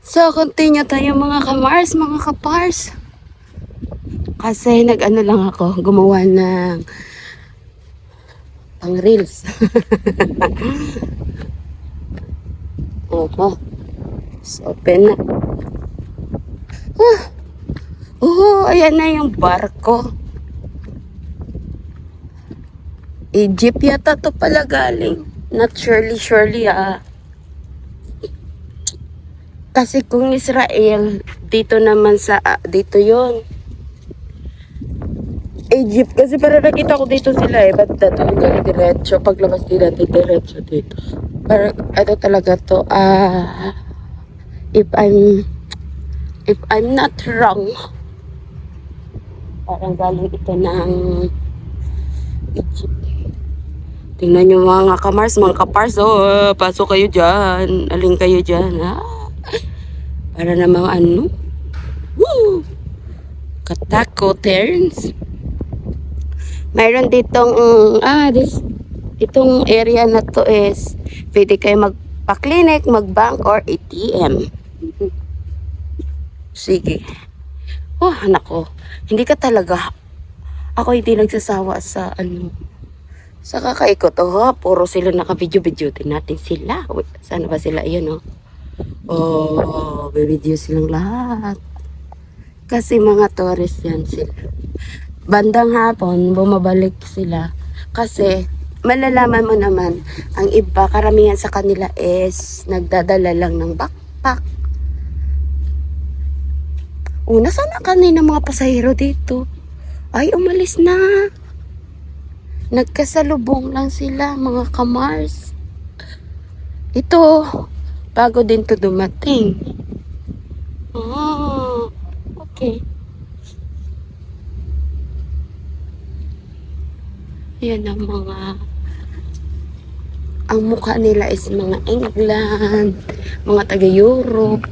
So, continue tayo mga kamars, mga kapars. Kasi nag-ano lang ako, gumawa ng pang reels. Oho. So, open na. Ayan na yung barko. Egypt yata to pala galing. Not surely Kasi kung Israel, dito naman sa, dito yon Egypt. Kasi para nakita ko dito sila eh. Ba't dato galing diretso? Paglabas nila, diretso dito. Pero ito talaga to. If I'm not wrong, parang galing ito ng Egypt. Tingnan nyo mga kamars, mga kapars. Pasok kayo dyan. Aling kayo dyan. Para namang ano. Woo! Katako turns. Mayroon ditong, itong area na to is, pwede kayo magpa-clinic, mag-bank, or ATM. Sige. Nako. Hindi ka talaga. Ako hindi nagsasawa sa sa kakaikot. Puro sila naka-video-video. Natin sila. Wait, sana ba sila? Ayun, video silang lahat. Kasi mga tourist yan sila. Bandang hapon, bumabalik sila. Kasi, malalaman mo naman, ang iba, karamihan sa kanila is nagdadala lang ng backpack. Sana kanina mga pasahero dito. Ay, umalis na. Nagkasalubong lang sila, mga kamars. Ito, bago din to dumating. Okay. Yan ang mukha nila is mga England, mga taga-Europe.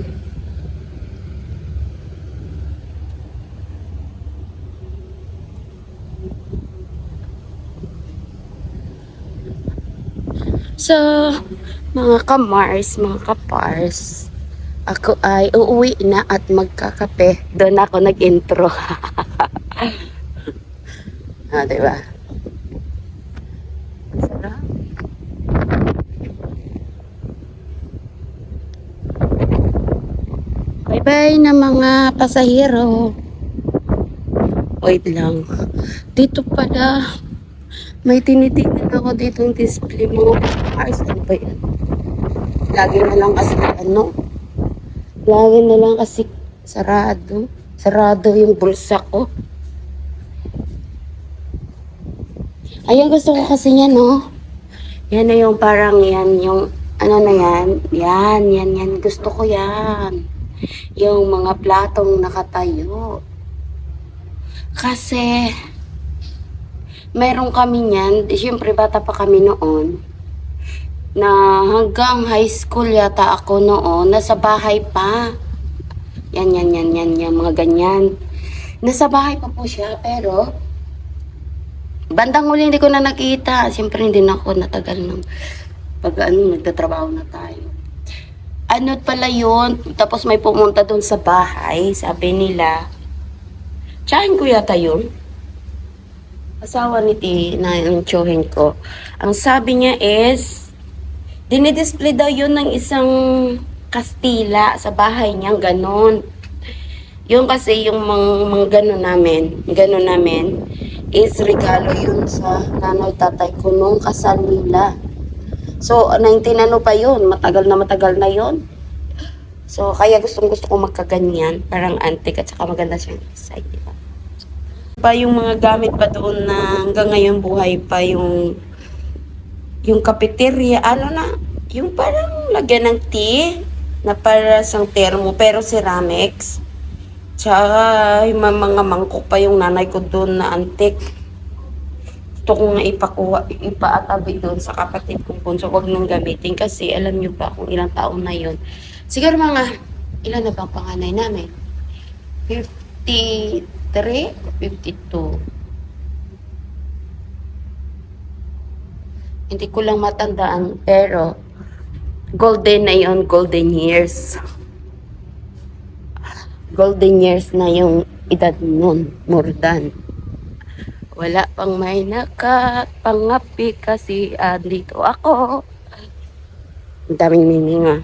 So, mga kamars, mga kapars, ako ay uuwi na at magkakape. Doon ako nag-intro. Diba? Sarap. Bye-bye na mga pasahero. Wait lang. Dito pala, may tinitingnan ako dito yung display mo. Ano ba yan? Lagi na lang kasi sarado. Sarado yung bulsa ko. Ayan, gusto ko kasi yan, Yan na yung parang yan, yung ano na yan. Yan. Gusto ko yan. Yung mga platong nakatayo. Kasi, meron kami niyan. Siyempre, bata pa kami noon. Na hanggang high school yata ako noon. Nasa bahay pa. Yan, mga ganyan. Nasa bahay pa po siya, pero bandang huli hindi ko na nakita. Siyempre hindi na ako natagal ng nagtatrabaho na tayo. Ano pala yun? Tapos may pumunta doon sa bahay. Sabi nila, tsahin ko yata yun. Asawa ni na yung tsuhin ko. Ang sabi niya is, dinidisplay daw yun ng isang Kastila sa bahay niya, ganon. Yung kasi yung mga ganon namin, is regalo yun sa nanay tatay ko nung kasal nila. So, 19 ano pa yun, matagal na yun. So, kaya gusto ko magkaganyan, parang antique at saka maganda siyang design, diba? Pa yung mga gamit pa doon na hanggang ngayon buhay pa yung cafeteria, yung parang lagyan ng tea, na para sang termo, pero ceramics. Tsaka yung mga mangkok pa yung nanay ko doon na antique. Gusto ko nga ipaatabi doon sa kapatid kong bunso. Huwag nang gamitin kasi alam nyo ba kung ilang taon na yun. Siguro ilan na bang panganay namin? 53, 52. Hindi ko lang matandaan, pero golden na yun, golden years. Golden years na yung edad nun, more than. Wala pang may nakapangapi kasi dito ako. Ang daming meaning ah.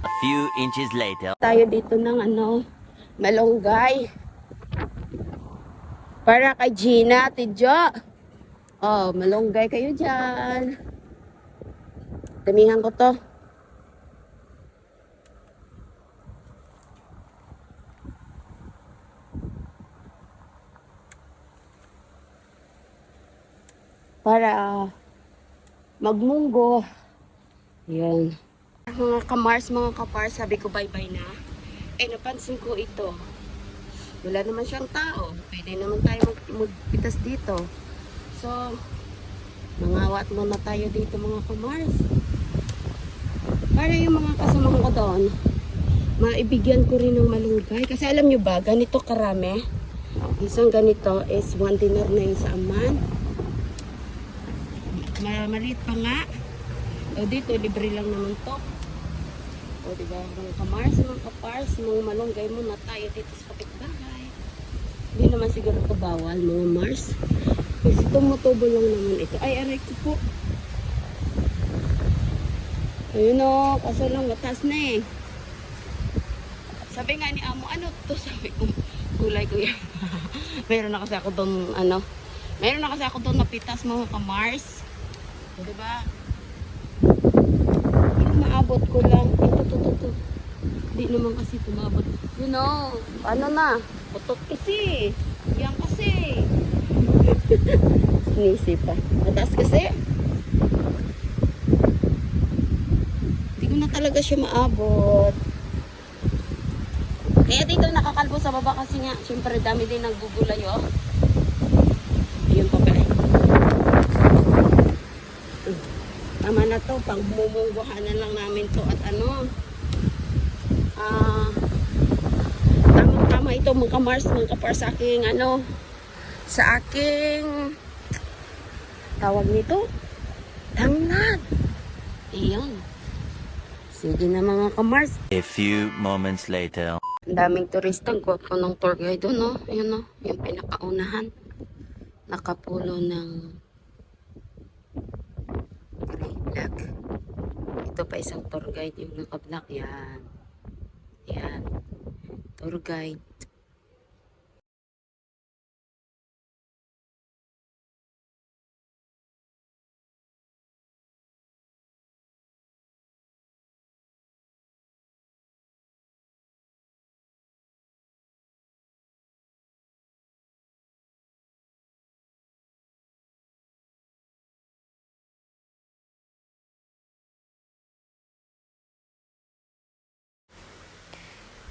A few inches later. Tayo dito ng malunggay. Para kay Gina, Tidjo. Oh, malunggay kayo dyan. Damihan ko to. Para magmunggo. Yan. Mga kamars, mga kapars, sabi ko bye-bye na. Eh, napansin ko ito. Wala naman siyang tao. Pwede naman tayo magpitas dito. So, mangawat muna tayo dito mga kamars. Para yung mga kasama ko doon, maibigyan ko rin ng malunggay. Kasi alam nyo ba, ganito karami. Isang ganito is 1 dinar na yung sa aman. Maliit pa nga. O dito, libre lang naman to. O diba, mga kamars, mga kapars, mga malunggay muna tayo dito sa kapitbahay. Hindi naman siguro ito bawal, mga mars. Kasi tumutubo lang naman ito. Ay, aray ko po. Ayun o, kaso lang matas na eh. Sabi nga ni Amo, ano to? Sabi ko, kulay ko yan. Meron na kasi ako doon, meron na kasi ako doon napitas mga kamars. O diba? Maabot ko lang. Ito. Hindi naman kasi tumabot. You know, ano na? Putot kasi. Yan kasi. Inisip pa. Mataas kasi. Hindi ko na talaga siya maabot. Kaya dito nakakalbo sa baba kasi nga, syempre dami din naggugulay oh. Ayun pa pala. Tama na to, pang bumungguhan na lang namin to at tama ito mga kamars, mga kapar sa aking sa aking tawag nito, tangnad. Iyon. Sige na mga kamars. A few moments later. Ang daming turista, gwapo ng tour guide doon, no? Ayan, no? Yung pinakaunahan. Nakapulo ng black. Ito pa isang tour guide yung naka-black. Yan. Yan. Tour guide.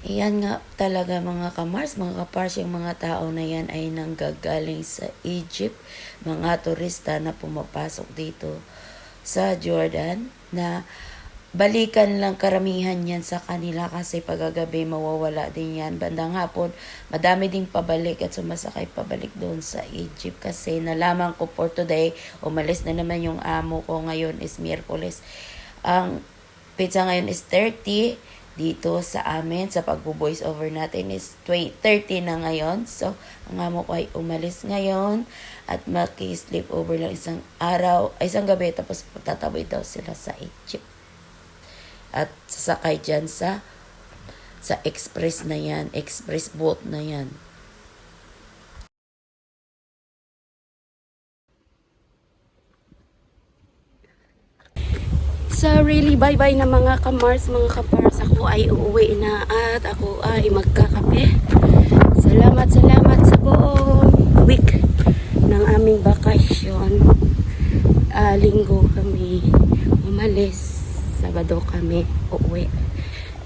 Iyan nga talaga mga kamars, mga kapars, yung mga tao na yan ay nanggagaling sa Egypt, mga turista na pumapasok dito sa Jordan, na balikan lang karamihan yan sa kanila kasi pagagabi mawawala din yan. Bandang hapon, madami ding pabalik at sumasakay pabalik doon sa Egypt kasi nalaman ko for today, umalis na naman yung amo ko, ngayon is Miyerkules. Ang pizza ngayon is 30. Dito sa amin, sa pagbo-voice over natin is 30 na ngayon. So, ang amo ko ay umalis ngayon at maki-sleep over lang isang araw, isang gabi, tapos tataboy daw sila sa Egypt. At sasakay dyan sa express na yan, express boat na yan. So really bye-bye na mga kamars, mga kapars. Ako ay uuwi na at ako ay magkakape. Salamat sa buong week ng aming bakasyon. Linggo kami umalis, Sabado kami uuwi.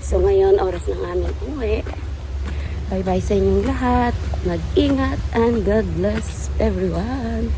So ngayon oras ng aming uwi. Bye-bye sa inyong lahat. Mag-ingat and God bless everyone.